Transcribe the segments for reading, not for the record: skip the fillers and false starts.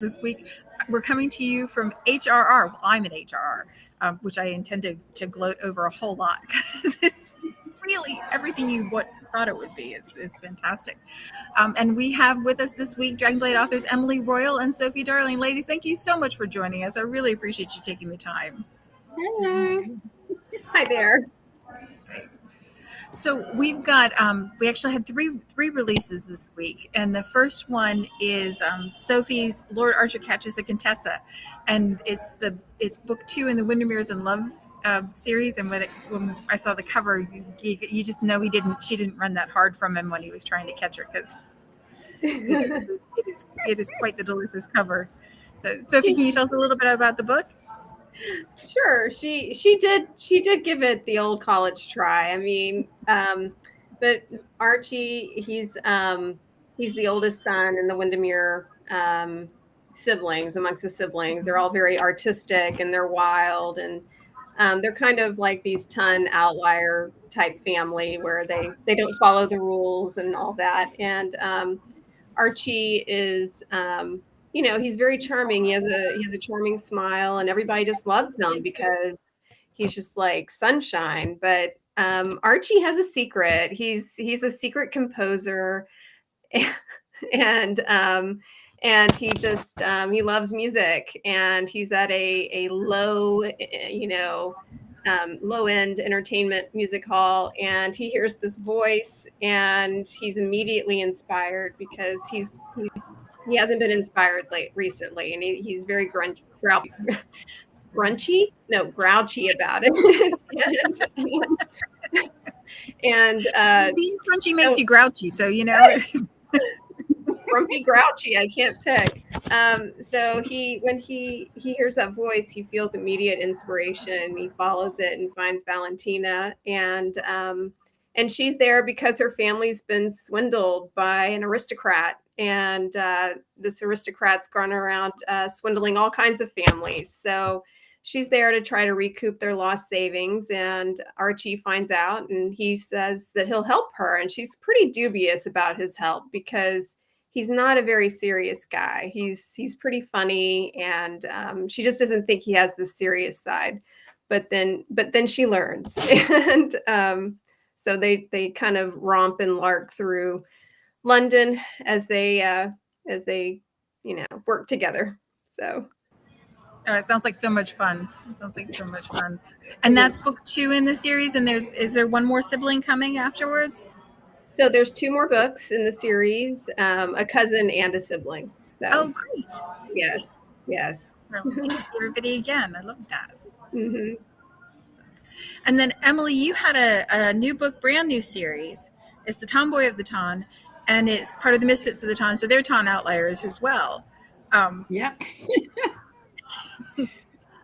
this week. We're coming to you from HRR. Well, I'm at HRR, which I intend to gloat over a whole lot because it's really everything you thought it would be. It's fantastic. And we have with us this week Dragonblade authors Emily Royal and Sofie Darling. Ladies, thank you so much for joining us. I really appreciate you taking the time. Hello. Hi there. So we've got we actually had three releases this week, and the first one is Sophie's Lord Archer Catches a Contessa, and it's book 2 in the Windermere's in Love series. And when I saw the cover, you just know she didn't run that hard from him when he was trying to catch her, because it is quite the delicious cover. So, Sophie, can you tell us a little bit about the book? Sure. She did give it the old college try. I mean, but Archie, he's the oldest son in the Windermere siblings. Amongst the siblings, they're all very artistic and they're wild, and they're kind of like these ton outlier type family where they don't follow the rules and all that. And Archie is he's very charming. He has a charming smile, and everybody just loves him because he's just like sunshine. But Archie has a secret. He's a secret composer, and he just he loves music, and he's at a low low end entertainment music hall, and he hears this voice, and he's immediately inspired because he hasn't been inspired recently, and he's very grouchy about it. and being crunchy makes you grouchy, so grumpy, grouchy, I can't pick. So when he hears that voice, he feels immediate inspiration. He follows it and finds Valentina, and she's there because her family's been swindled by an aristocrat, and this aristocrat's gone around swindling all kinds of families. So she's there to try to recoup their lost savings, and Archie finds out, and he says that he'll help her, and she's pretty dubious about his help because he's not a very serious guy. He's pretty funny, and she just doesn't think he has the serious side. But then she learns, and so they kind of romp and lark through London as they work together. So. Oh, it sounds like so much fun. And that's book 2 in the series. And is there one more sibling coming afterwards? So there's 2 more books in the series, a cousin and a sibling. So, oh, great. Yes. So we get to see everybody again. I love that. Mm-hmm. And then, Emily, you had a new book, brand new series. It's The Tomboy of the Ton, and it's part of the Misfits of the Ton. So they're Ton outliers as well. Yeah.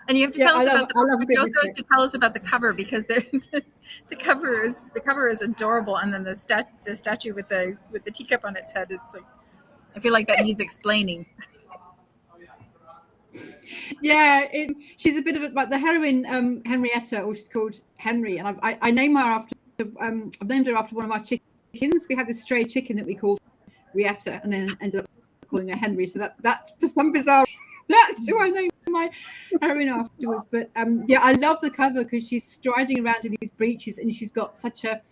And you have to tell us about the book, but you also have to tell us about the cover, because the cover is adorable, and then the statue with the teacup on its head. It's like, I feel like that needs explaining. Yeah, she's a bit of like the heroine, Henrietta, or she's called Henry, and I name her after I've named her after one of our chickens. We had this stray chicken that we called Rietta, and then ended up calling her Henry. So that's for some bizarre. That's who I named my heroine afterwards. But yeah, I love the cover because she's striding around in these breeches, and she's got such a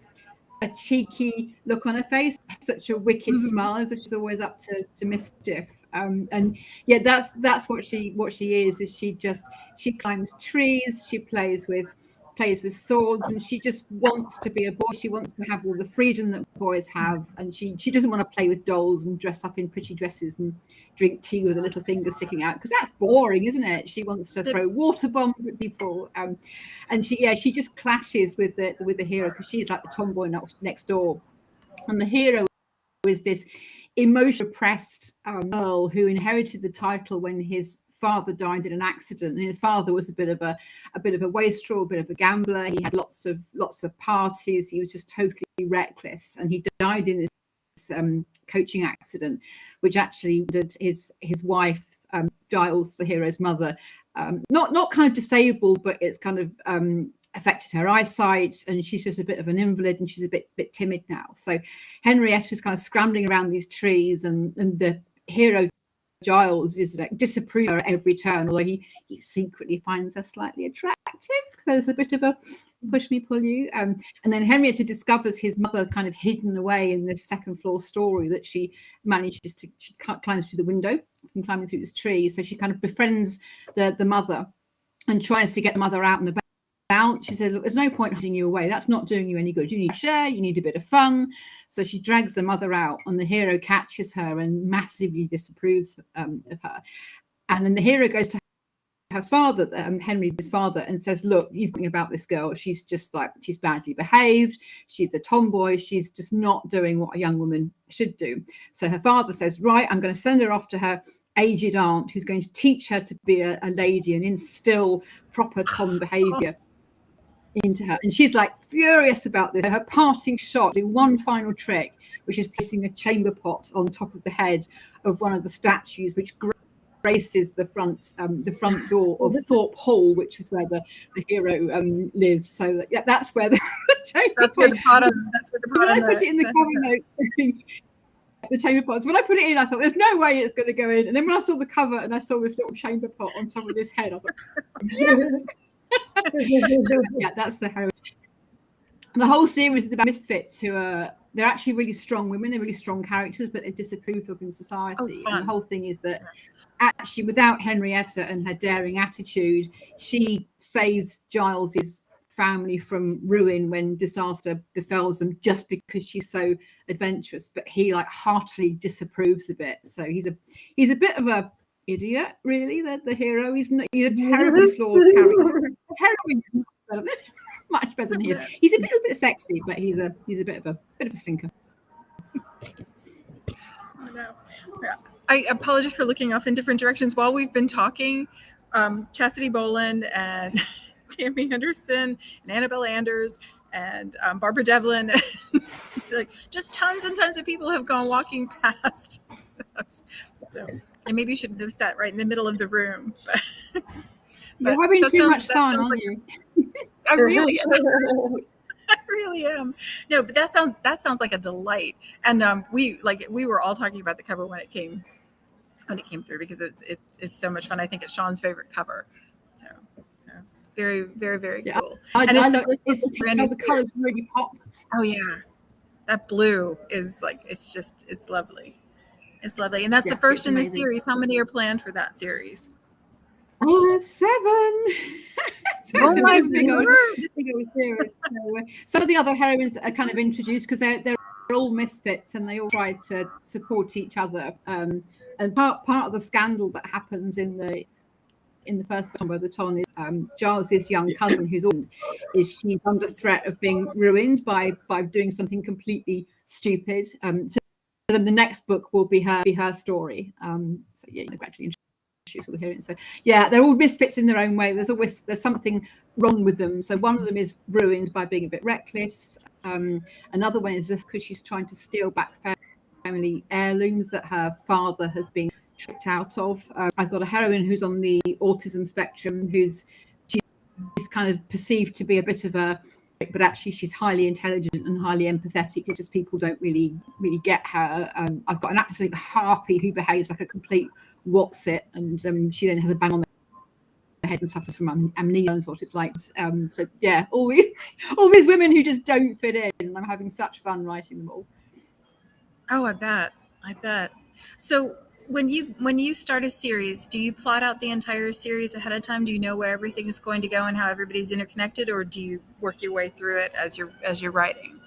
cheeky look on her face, such a wicked smile, as if she's always up to mischief. And yeah, that's what she is she climbs trees, she plays with swords, and she just wants to be a boy. She wants to have all the freedom that boys have, and she doesn't want to play with dolls and dress up in pretty dresses and drink tea with a little finger sticking out, because that's boring, isn't it? She wants to throw water bombs at people, and she just clashes with the hero, because she's like the tomboy next door, and the hero is this emotionally repressed girl who inherited the title when his father died in an accident, and his father was a bit of a wastrel, a bit of a gambler. He had lots of parties. He was just totally reckless, and he died in this coaching accident, which actually did his wife, Giles, the hero's mother, not kind of disabled, but it's kind of affected her eyesight, and she's just a bit of an invalid, and she's a bit timid now. So Henrietta is kind of scrambling around these trees, and the hero Giles is like disapproving her at every turn, although he secretly finds her slightly attractive. There's a bit of a push me, pull you. And then Henrietta discovers his mother kind of hidden away in this second floor story that she manages to, she climbs through the window from climbing through this tree. So she kind of befriends the mother and tries to get the mother out and about. She says, look, there's no point hiding you away. That's not doing you any good. You need to share, you need a bit of fun. So she drags the mother out and the hero catches her and massively disapproves of her. And then the hero goes to her father, Henry's father, and says, look, you've got about this girl. She's just like, she's badly behaved. She's a tomboy. She's just not doing what a young woman should do. So her father says, right, I'm going to send her off to her aged aunt who's going to teach her to be a lady and instill proper tom behavior into her. And she's like furious about this. Her parting shot, the one final trick, which is placing a chamber pot on top of the head of one of the statues, which graces the front door of Thorpe Hall, which is where the hero lives. So yeah, that's where the chamber that's where the pot on, that's where the pot when on I put it in the cover note, the chamber pots. When I put it in, I thought there's no way it's going to go in. And then when I saw the cover and I saw this little chamber pot on top of his head, I thought, yes. Yeah, that's the heroine. The whole series is about misfits who are, they're actually really strong women, they're really strong characters, but they're disapproved of in society. And the whole thing is that actually without Henrietta and her daring attitude, she saves Giles's family from ruin when disaster befalls them just because she's so adventurous, but he like heartily disapproves of it. So he's a bit of a idiot, really. The hero, he's a terribly flawed character. The heroine is much better than he is. He's a little bit sexy, but he's a bit of a stinker. Oh, no. I apologize for looking off in different directions while we've been talking. Chastity Boland and Tammy Henderson and Annabelle Anders and Barbara Devlin, like just tons and tons of people have gone walking past us. So I maybe shouldn't have sat right in the middle of the room. But you're having too much fun, aren't you? I really am. I really am. No, but that sounds like a delight. And we were all talking about the cover when it came through because it's so much fun. I think it's Sean's favorite cover. So very, very, very cool. I love the colors really pop. Oh yeah, that blue is like it's lovely. It's lovely, and that's the first in the series. How many are planned for that series? 7. Oh my big old series. So, some of the other heroines are kind of introduced because they're all misfits and they all try to support each other. And part of the scandal that happens in the first one where the Ton is Giles's young cousin who's orphaned, is she's under threat of being ruined by doing something completely stupid. So then the next book will be her story. So yeah, gradually introduce all the heroines. So yeah, they're all misfits in their own way. There's something wrong with them. So one of them is ruined by being a bit reckless. Another one is because she's trying to steal back family heirlooms that her father has been tricked out of. I've got a heroine who's on the autism spectrum, she's kind of perceived to be a bit of a, but actually she's highly intelligent and highly empathetic. It's just people don't really get her. I've got an absolute harpy who behaves like a complete what's-it, and she then has a bang on the head and suffers from amnesia and what it's like. So yeah, all these women who just don't fit in, and I'm having such fun writing them all. Oh, I bet. So when you start a series, do you plot out the entire series ahead of time? Do you know where everything is going to go and how everybody's interconnected, or do you work your way through it as you're writing?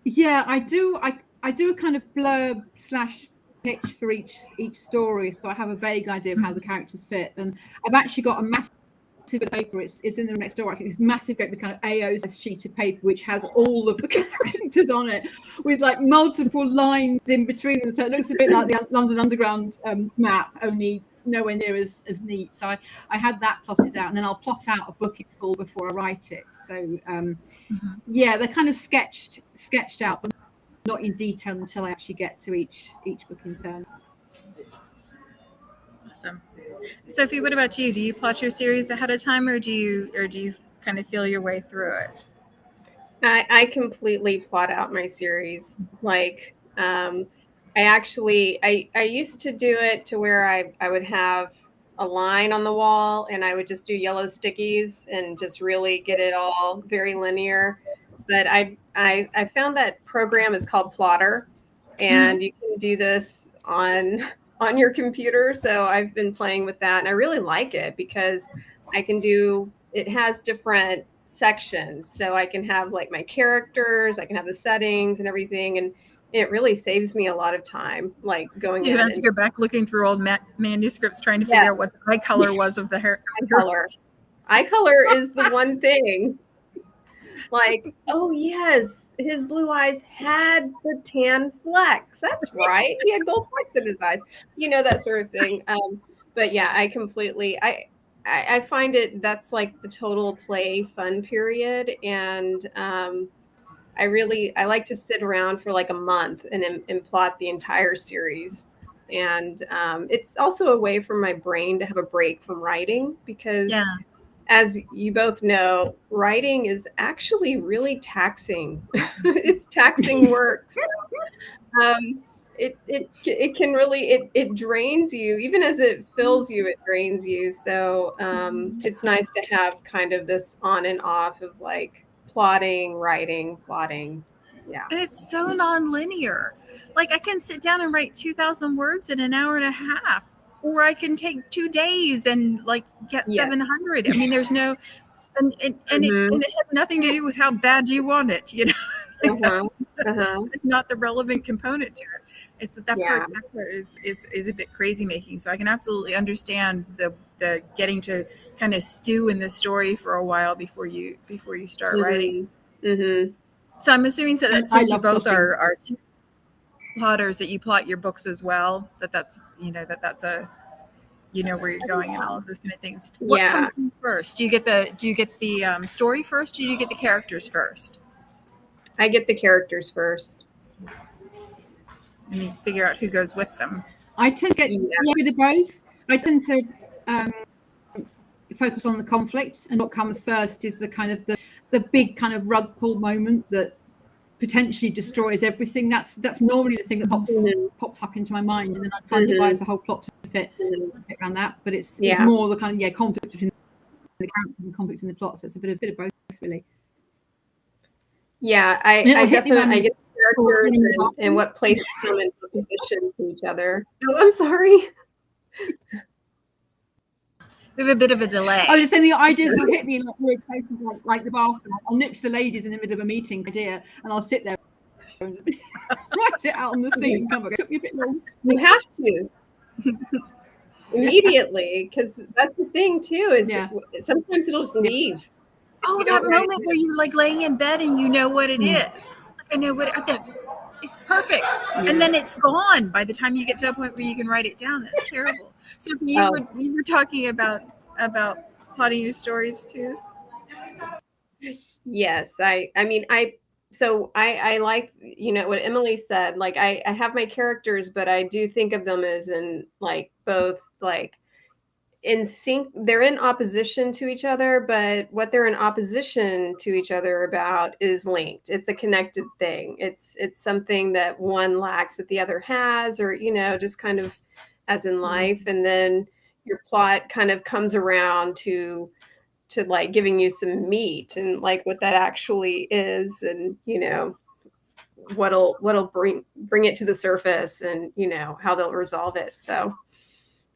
Yeah, I do. I do a kind of blurb / pitch for each story, so I have a vague idea of how the characters fit. And I've actually got a massive bit of paper. It's in the next door. Actually, this massive, great kind of A0 sheet of paper which has all of the characters on it, with like multiple lines in between them. So it looks a bit like the London Underground map, only nowhere near as neat. So I had that plotted out, and then I'll plot out a book in full before I write it. So yeah, they're kind of sketched out, but not in detail until I actually get to each book in turn. Awesome. Sofie, what about you? Do you plot your series ahead of time, or do you kind of feel your way through it? I completely plot out my series. Like I I used to do it to where I would have a line on the wall and I would just do yellow stickies and just really get it all very linear. But I found that program is called Plotter, and you can do this on your computer. So I've been playing with that and I really like it because it has different sections. So I can have like my characters, I can have the settings and everything. And it really saves me a lot of time, like going You in. have to go back looking through old manuscripts trying to figure out what the eye color was of the hair. Eye color is the one thing. Like, oh yes, his blue eyes had the tan flecks. That's right. He had gold flecks in his eyes. That sort of thing. But yeah, I find that's like the total play fun period. And I like to sit around for like a month and plot the entire series. And it's also a way for my brain to have a break from writing because as you both know, writing is actually really taxing. It's taxing work. So, it can really it drains you. Even as it fills you, it drains you. So it's nice to have kind of this on and off of like plotting, writing, plotting. Yeah. And it's so non-linear. Like I can sit down and write 2,000 words in an hour and a half, or I can take 2 days and like get 700. I mean, there's no, and it has nothing to do with how bad you want it. It's not the relevant component to it. It's that part is a bit crazy making. So I can absolutely understand the getting to kind of stew in the story for a while before you start writing. So I'm assuming that since you both are plotters, that you plot your books as well. That's a where you're going and all of those kind of things. What comes first? Do you get the story first, or do you get the characters first? I get the characters first. And you figure out who goes with them. I tend to get a bit of both. I tend to focus on the conflict, and what comes first is the kind of the big kind of rug pull moment that potentially destroys everything. That's normally the thing that pops up into my mind, and then I try to devise the whole plot to fit around that. But it's more the kind of conflict between the characters and conflicts in the plot. So it's a bit of both, really. Yeah, I definitely get the characters and what place them in position to each other. Oh, I'm sorry. We have a bit of a delay. I was just saying the ideas will hit me in like weird places, like the bathroom. I'll nip to the ladies in the middle of a meeting idea, and I'll sit there and write it out on the seat and come back. It took me a bit long. You have to immediately, because that's the thing too. Is sometimes it'll just leave. Oh, that moment where you're like laying in bed and you know what it is. Like I know what it's perfect, and then it's gone by the time you get to a point where you can write it down. That's terrible. So you were talking about plotting your stories too. Yes, I like what Emily said. Like I have my characters, but I do think of them as in like both like in sync. They're in opposition to each other, but what they're in opposition to each other about is linked. It's a connected thing. It's something that one lacks that the other has, or just kind of as in life. And then your plot kind of comes around to like giving you some meat and like what that actually is, and what'll bring it to the surface, and how they'll resolve it. So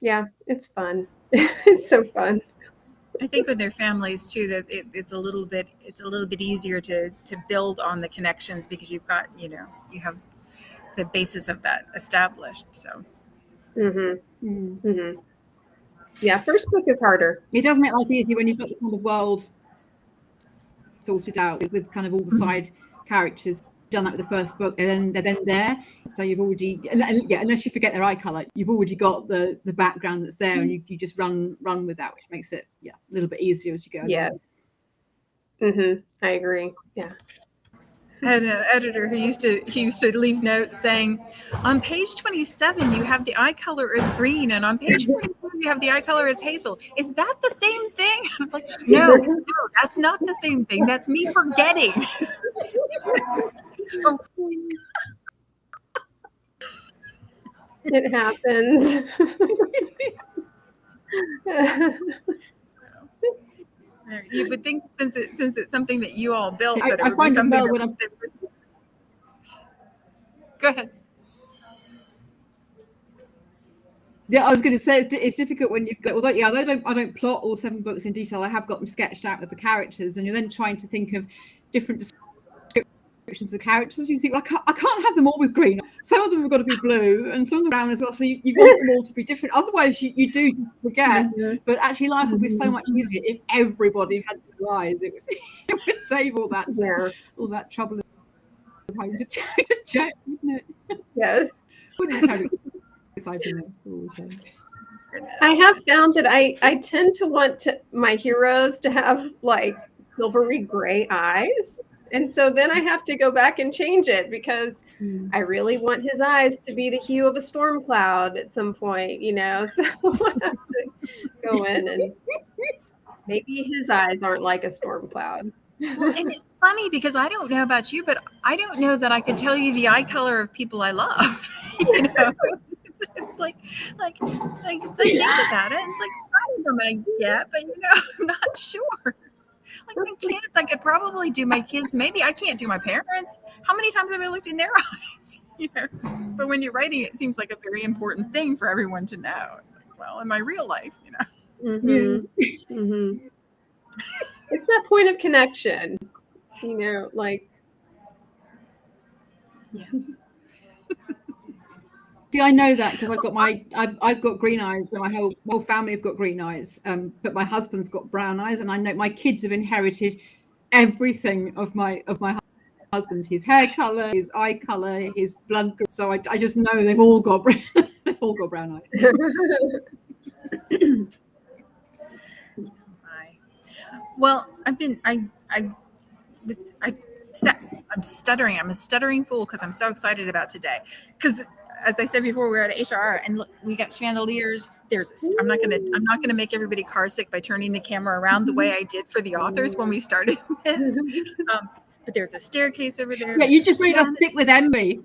yeah, it's fun. It's so fun. I think with their families too, that it's a little bit easier to build on the connections because you've got you have the basis of that established. So yeah, first book is harder. It does make life easier when you've got the kind of world sorted out with kind of all the side characters. Done that with the first book, and they're then there. So you've already, unless you forget their eye color, you've already got the background that's there, and you just run with that, which makes it a little bit easier as you go. Yes. I agree. Yeah. I had an editor who used to leave notes saying, on page 27 you have the eye color as green, and on page 44 you have the eye color as hazel. Is that the same thing? I'm like, no, that's not the same thing. That's me forgetting. It happens. You would think since it's something that you all built, that it I would be find as something well that when I'm was different. Go ahead. Yeah, I was going to say it's difficult when you've got, although I don't plot all 7 books in detail. I have got them sketched out with the characters, and you're then trying to think of different descriptions of characters. You think, well, I can't have them all with green. Some of them have got to be blue, and some of them brown as well. So you want them all to be different. Otherwise, you do forget. Mhm. But actually, life would be so much easier if everybody had blue eyes. It would save all that trouble of having to check, wouldn't it? Yes. Wouldn't be terribly exciting though. I have found that I tend to want my heroes to have like silvery gray eyes. And so then I have to go back and change it because I really want his eyes to be the hue of a storm cloud at some point, So I have to go in and maybe his eyes aren't like a storm cloud. Well, and it's funny because I don't know about you, but I don't know that I could tell you the eye color of people I love. It's like it's like I think about it. It's like some of them I get, but I'm not sure. Like my kids, I could probably do my kids. Maybe I can't do my parents. How many times have I looked in their eyes? But when you're writing, it seems like a very important thing for everyone to know. It's like, well, in my real life, Mm-hmm. Mm-hmm. It's that point of connection, like. Yeah. See, I know that because I've got green eyes, and my whole family have got green eyes. But my husband's got brown eyes, and I know my kids have inherited everything of my husband's, his hair color, his eye color, his blood group. So I just know they've all got brown eyes. Well, I'm stuttering. I'm a stuttering fool because I'm so excited about today. Because as I said before, we're at HRR and look, we got chandeliers. I'm not gonna make everybody car sick by turning the camera around the way I did for the authors when we started this. But there's a staircase over there. Yeah, you just made us sick with envy.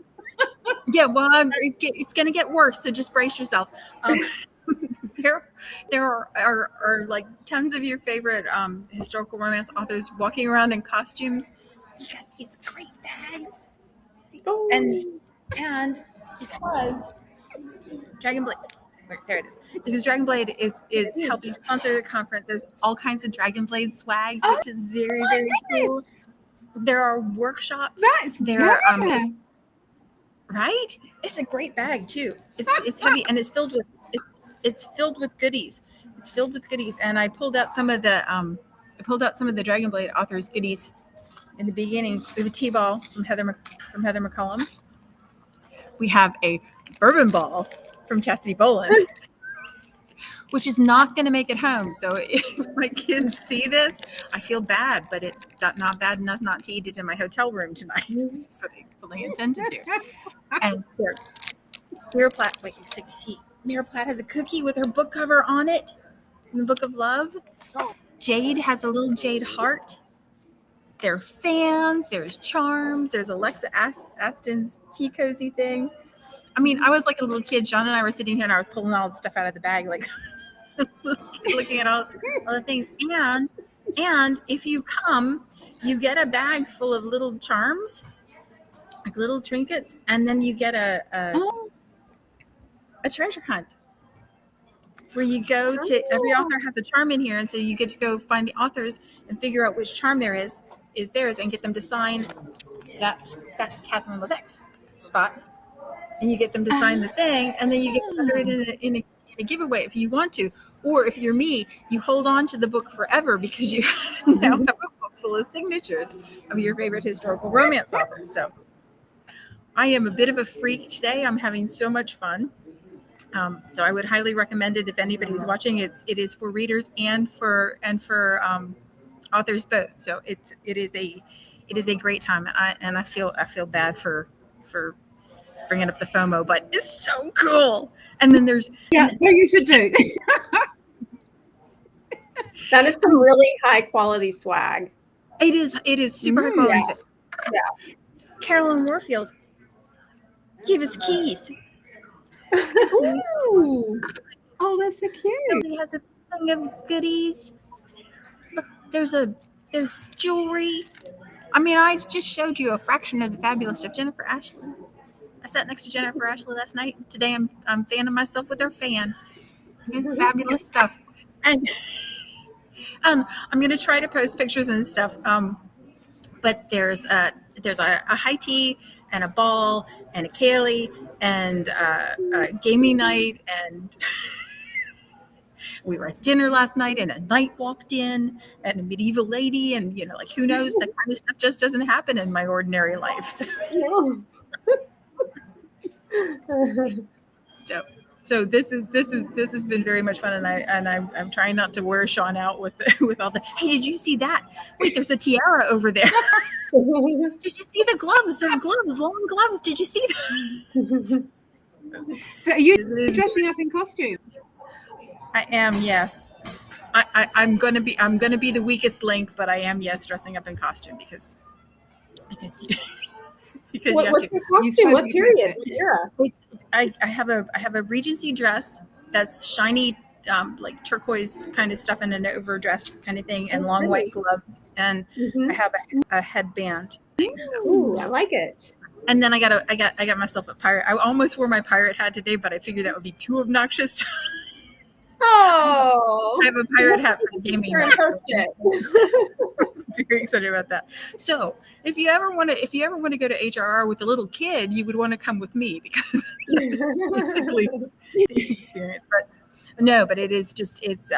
Yeah, well, it's gonna get worse, so just brace yourself. There are like tons of your favorite historical romance authors walking around in costumes. You got these great bags, and because Dragonblade, there it is. Because Dragonblade is helping to sponsor the conference. There's all kinds of Dragonblade swag, which is very cool. There are workshops. Right? It's a great bag too. It's heavy and it's filled with goodies. It's filled with goodies, and I pulled out some of the Dragonblade authors' goodies in the beginning. We have a tea ball from Heather McCollum. We have a bourbon ball from Chastity Bolin, which is not going to make it home. So if my kids see this, I feel bad, but it's not bad enough not to eat it in my hotel room tonight. So they fully intend to do. And Mira Platt, Mira Platt has a cookie with her book cover on it in the Book of Love. Jade has a little jade heart. There are fans, there's charms, there's Alexa Aston's tea cozy thing. I mean, I was like a little kid. John and I were sitting here and I was pulling all the stuff out of the bag, like looking at all the things. And if you come, you get a bag full of little charms, like little trinkets, and then you get a treasure hunt where you go to, every author has a charm in here, and so you get to go find the authors and figure out which charm there is theirs and get them to sign. That's Catherine Levesque's spot, and you get them to sign the thing, and then you get to enter it in a giveaway if you want to, or if you're me, you hold on to the book forever because you now have a book full of signatures of your favorite historical romance authors. So I am a bit of a freak today. I'm having so much fun. So I would highly recommend it if anybody's watching. It is for readers and for authors both. So it is a great time, and I feel bad for bringing up the FOMO, but it's so cool. And then there's so you should do. That is some really high quality swag. It is super high quality. Yeah. Carolyn Warfield gave us keys. Ooh. Oh, that's so cute. Somebody has a thing of goodies. Look, there's jewelry. I mean, I just showed you a fraction of the fabulous stuff. Jennifer Ashley. I sat next to Jennifer Ashley last night. Today I'm fanning myself with her fan. It's fabulous stuff. And I'm gonna try to post pictures and stuff. But there's a high tea and a ball and a Kaylee and a gaming night, and we were at dinner last night and a knight walked in and a medieval lady, and like who knows, that kind of stuff just doesn't happen in my ordinary life. So this has been very much fun, and I'm trying not to wear Sean out with all the, hey, did you see that? Wait, there's a tiara over there. Did you see the gloves? The gloves, long gloves. Did you see that? So are you dressing up in costume? I am, yes. I'm gonna be the weakest link, but I am, yes, dressing up in costume because you have what's to. your costume? What period? What era? I have a Regency dress that's shiny, like turquoise kind of stuff, and an overdress kind of thing, and long white gloves, and I have a headband. Ooh, I like it. And then I got myself a pirate. I almost wore my pirate hat today, but I figured that would be too obnoxious. Oh, I have a pirate hat for the gaming. Post it. I'm very excited about that. So if you ever want to go to HRR with a little kid, you would want to come with me, because that's basically the experience. But it is just it's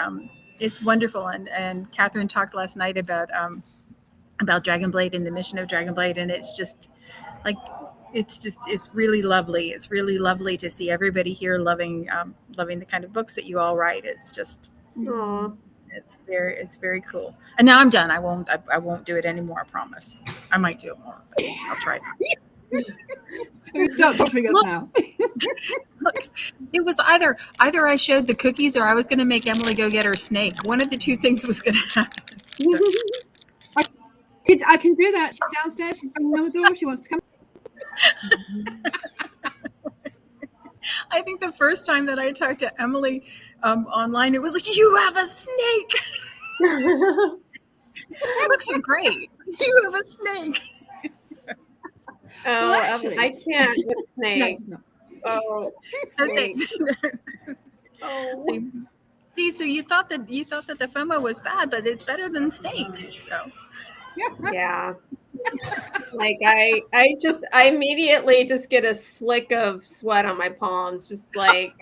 wonderful. And Catherine talked last night about Dragonblade and the mission of Dragonblade, and it's just like it's really lovely. It's really lovely to see everybody here loving the kind of books that you all write. It's just it's very cool. And now I'm done. I won't do it anymore, I promise. I might do it more, but I'll try. Don't torturing us now. Look, it was either I showed the cookies or I was going to make Emily go get her snake. One of the two things was going to happen. So. I can do that. She's downstairs. She's banging on the door. She wants to come. I think the first time that I talked to Emily online, it was like, you have a snake. That looks so great. You have a snake. Oh, well, actually, I can't with snakes. No, oh, snakes. Oh. See, so you thought that the FOMO was bad, but it's better than snakes. So. Yeah. Like I immediately just get a slick of sweat on my palms, just like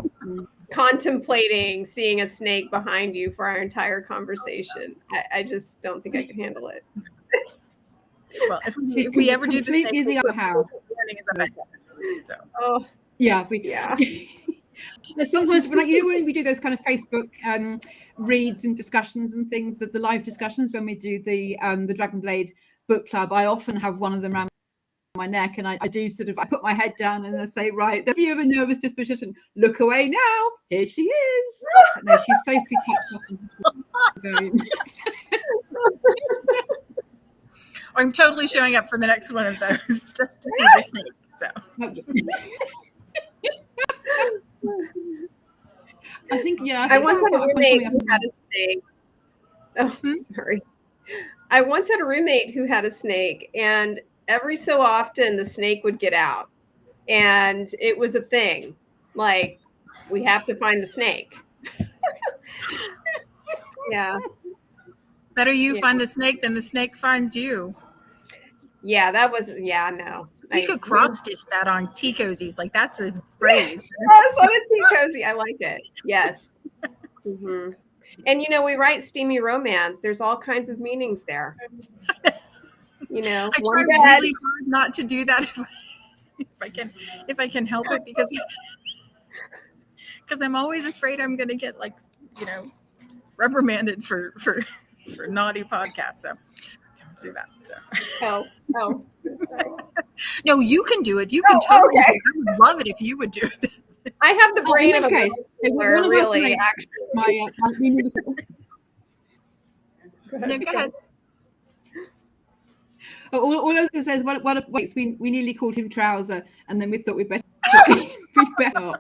contemplating seeing a snake behind you for our entire conversation. I just don't think I can handle it. Well, if we ever do the snake, in the other house. So. Oh, yeah. Sometimes when we do those kind of Facebook reads and discussions and things, that the live discussions when we do the Dragonblade book club, I often have one of them around my neck, and I do sort of, I put my head down and I say, right, if you have a nervous disposition, look away now. Here she is. No, she's safely tucked up. Very I'm totally showing up for the next one of those just to see the snake. So. I think, yeah. I once had a roommate who had a snake. Oh, sorry. I once had a roommate who had a snake, and every so often the snake would get out, and it was a thing. Like, we have to find the snake. Yeah. Better you find the snake than the snake finds you. Yeah, that was, no. We could cross stitch that on tea cozies. Like, that's a phrase. That's on a tea cozy. I like it. Yes. Mm-hmm. And we write steamy romance. There's all kinds of meanings there. I try really hard not to do that if I can help it, because I'm always afraid I'm going to get reprimanded for naughty podcasts. So don't do that. So. Oh. No, you can do it. You can totally do it. I would love it if you would do it. I have the brain of a case. Really, actually. No, go ahead. All I was going to say is, we nearly called him Trouser, and then we thought we'd better better.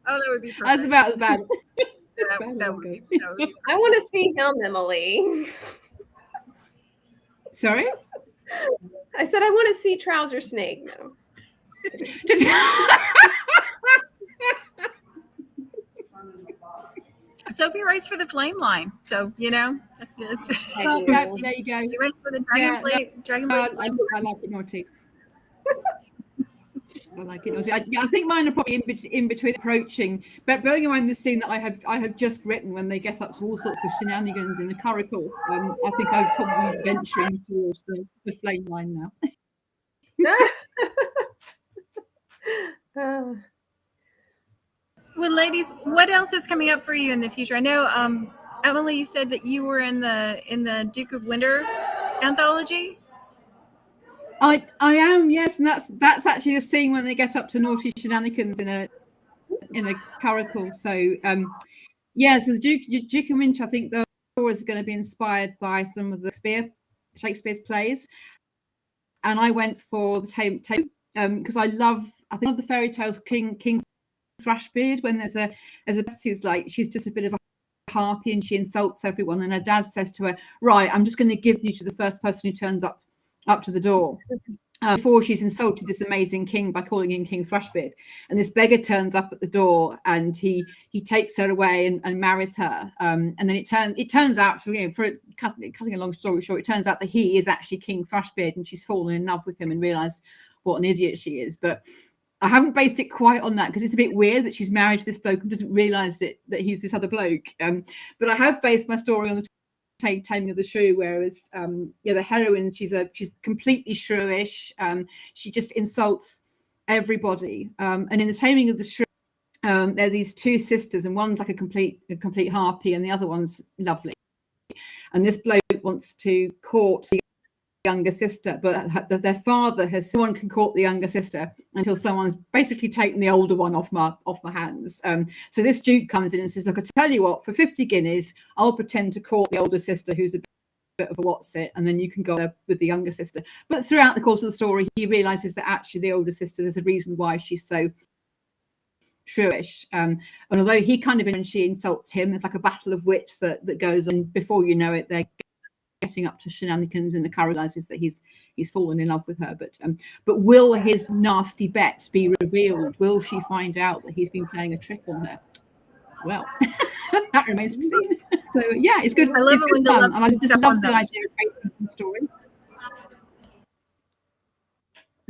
Oh, that would be perfect. That's about as bad. That would be I want to see him, Emily. Sorry? I said I want to see Trouser Snake now. Sofie writes for the Flame line, so there you go. She writes for the Dragonblade. I like it naughty. I like it naughty. I think mine are probably in between approaching, but bearing in mind the scene that I have just written when they get up to all sorts of shenanigans in the curricle, I think I'm probably venturing towards the Flame line now. Well, ladies, what else is coming up for you in the future? I know, Emily, you said that you were in the Duke of Winter anthology. I am, yes, and that's actually the scene when they get up to naughty shenanigans in a curricle. So so the Duke of Winter, I think the story is going to be inspired by some of the Shakespeare's plays, and I went for the Tame because I think of the fairy tales King Thrashbeard, when there's a who's like, she's just a bit of a harpy and she insults everyone, and her dad says to her, right, I'm just going to give you to the first person who turns up to the door, before she's insulted this amazing king by calling him King Thrashbeard. And this beggar turns up at the door and he takes her away and marries her, and then it turns out, for cutting a long story short, it turns out that he is actually King Thrashbeard, and she's fallen in love with him and realized what an idiot she is. But I haven't based it quite on that because it's a bit weird that she's married to this bloke and doesn't realize that he's this other bloke. But I have based my story on the Taming of the Shrew, whereas the heroine, she's completely shrewish. She just insults everybody. And in the Taming of the Shrew, there are these two sisters, and one's like a complete harpy, and the other one's lovely. And this bloke wants to court the younger sister, but their father has, no one can court the younger sister until someone's basically taken the older one off my hands. So this duke comes in and says, look, I tell you what, for 50 guineas, I'll pretend to court the older sister who's a bit of a what's it, and then you can go there with the younger sister. But throughout the course of the story, he realizes that actually the older sister, there's a reason why she's so shrewish. And although he and she insults him, there's like a battle of wits that goes on. Before you know it, they're getting up to shenanigans, and the car realizes that he's fallen in love with her. But will his nasty bet be revealed? Will she find out that he's been playing a trick on her? Well, that remains to be seen. So yeah, it's good. I love it when the love sneaks up on them. I just love the idea of basing the story.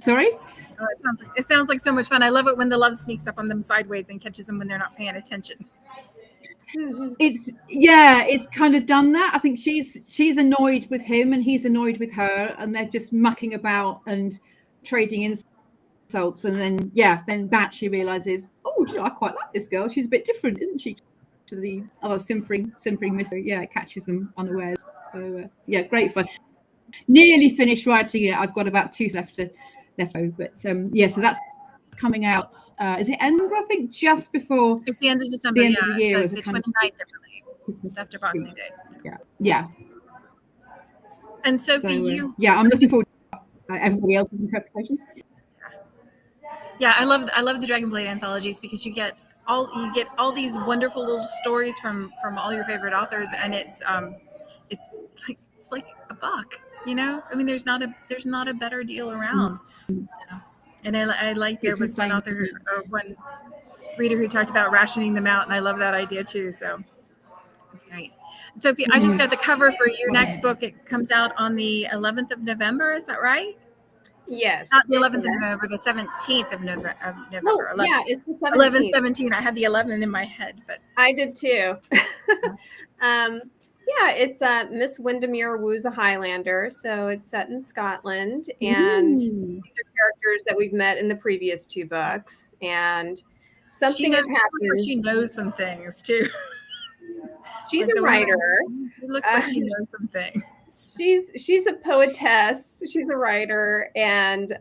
Sorry? Oh, it sounds like so much fun. I love it when the love sneaks up on them sideways and catches them when they're not paying attention. It's kind of done that. I think she's annoyed with him and he's annoyed with her, and they're just mucking about and trading insults. And then she realizes, oh, I quite like this girl. She's a bit different, isn't she, to the other simpering mister? Yeah, it catches them unawares. So great fun. Nearly finished writing it. I've got about 2 left. But so that's coming out. Is it end? I think just before. It's the end of December. The end of the year, it's the 29th, I believe. It's after Boxing Day. Yeah. And Sofie, I'm looking forward to everybody else's interpretations. Yeah, I love the Dragonblade anthologies because you get all these wonderful little stories from all your favorite authors, and it's like a buck, I mean, there's not a better deal around. And I like, there was one author or one reader who talked about rationing them out, and I love that idea too. So it's great. Sofie, I just got the cover for your next book. It comes out on the 11th of November. Is that right? Yes. Not the 11th of November, the 17th of November. Oh, 11th. Yeah, it's the 17th. 11, 17. I had the 11 in my head, but I did too. It's Miss Windermere woos a Highlander, so it's set in Scotland, and these are characters that we've met in the previous 2 books, and something has happened. She knows some things too. She's a writer. It looks like she knows some things. She's a poetess. She's a writer, and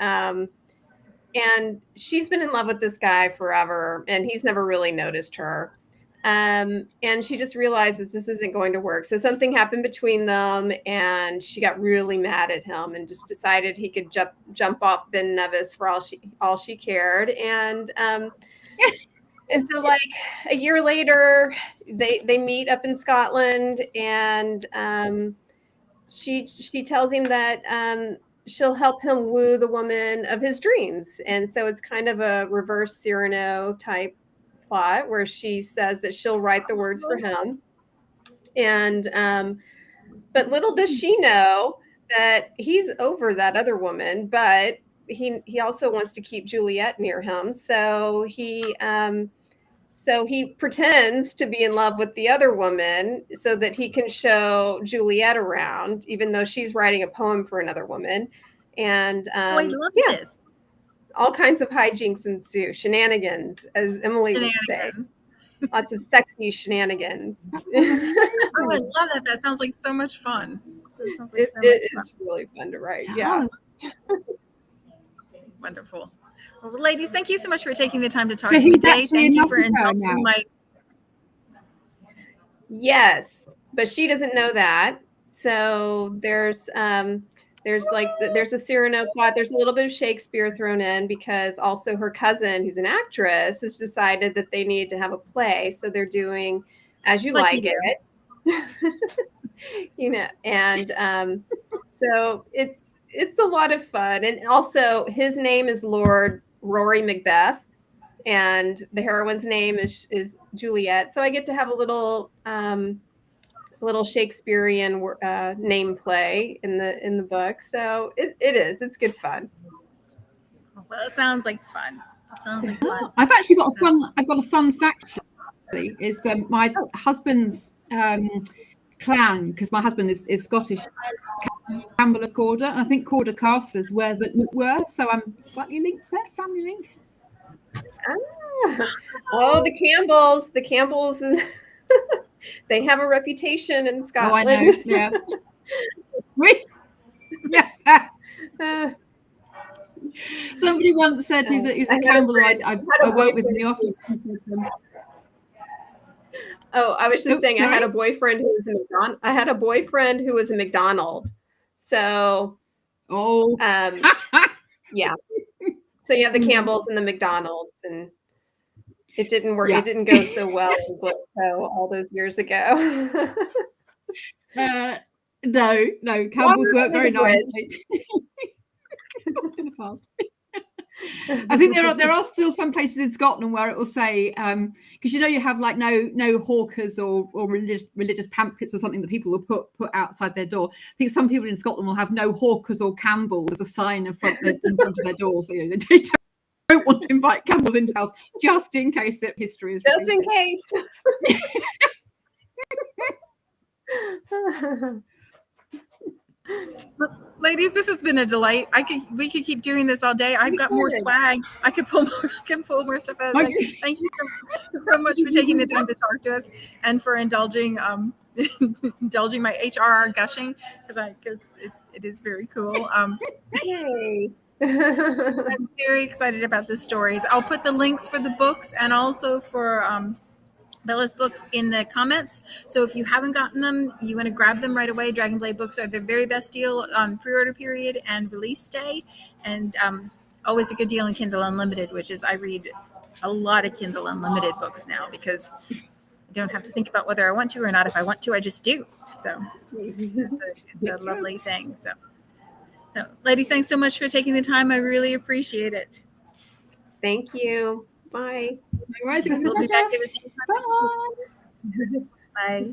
she's been in love with this guy forever, and he's never really noticed her. And she just realizes this isn't going to work. So something happened between them, and she got really mad at him and just decided he could jump off Ben Nevis for all she cared. And so like a year later, they meet up in Scotland, and she tells him that she'll help him woo the woman of his dreams. And so it's kind of a reverse Cyrano type plot where she says that she'll write the words for him. And but little does she know that he's over that other woman, but he also wants to keep Juliet near him. So he pretends to be in love with the other woman so that he can show Juliet around, even though she's writing a poem for another woman. And Oh, I love this. All kinds of hijinks ensue, shenanigans, as Emily would say. Lots of sexy shenanigans. Oh, I love that. That sounds like so much fun. It is really fun to write. Yeah. Wonderful. Well, ladies, thank you so much for taking the time to talk to me today. Thank you for indulging my. Yes, but she doesn't know that. So there's a Cyrano plot. There's a little bit of Shakespeare thrown in because also her cousin, who's an actress, has decided that they need to have a play. So they're doing As You Like It. And so it's a lot of fun. And also his name is Lord Rory Macbeth, and the heroine's name is Juliet. So I get to have a little Shakespearean name play in the book. So it's good fun. Well, it sounds like fun. I've actually got a fun fact. Actually, is my husband's clan, because my husband is Scottish, Campbell of Corder, and I think Corder Castle is where the were. So I'm slightly linked there, family link. Oh, the Campbells, and they have a reputation in Scotland. Oh, I know. Yeah. Yeah. Somebody once said he's a Campbell. I work with in the office. Oh, I was just saying, sorry? I had a boyfriend who was a McDonald. So, yeah. So you have the Campbells and the McDonald's, and it didn't work. Yeah. It didn't go so well in Glasgow all those years ago. No, Campbell's worked very nicely. I think there are still some places in Scotland where it will say, because you have like no hawkers or religious pamphlets or something that people will put outside their door. I think some people in Scotland will have no hawkers or Campbells as a sign in front of their door, so they don't want to invite Campbells into the house just in case history is just in case. Ladies, this has been a delight. We could keep doing this all day. I've got more swag. I could pull more stuff out. Thank you so much for taking the time to talk to us and for indulging my HRR gushing, because it is very cool. Yay. I'm very excited about the stories. I'll put the links for the books and also for Bella's book in the comments. So if you haven't gotten them, you want to grab them right away. Dragonblade books are the very best deal on pre-order period and release day. And always a good deal in Kindle Unlimited, which is, I read a lot of Kindle Unlimited books now because I don't have to think about whether I want to or not. If I want to, I just do. So it's a lovely thing. So ladies, thanks so much for taking the time. I really appreciate it. Thank you. Bye. We'll be back here this evening. Bye. Bye.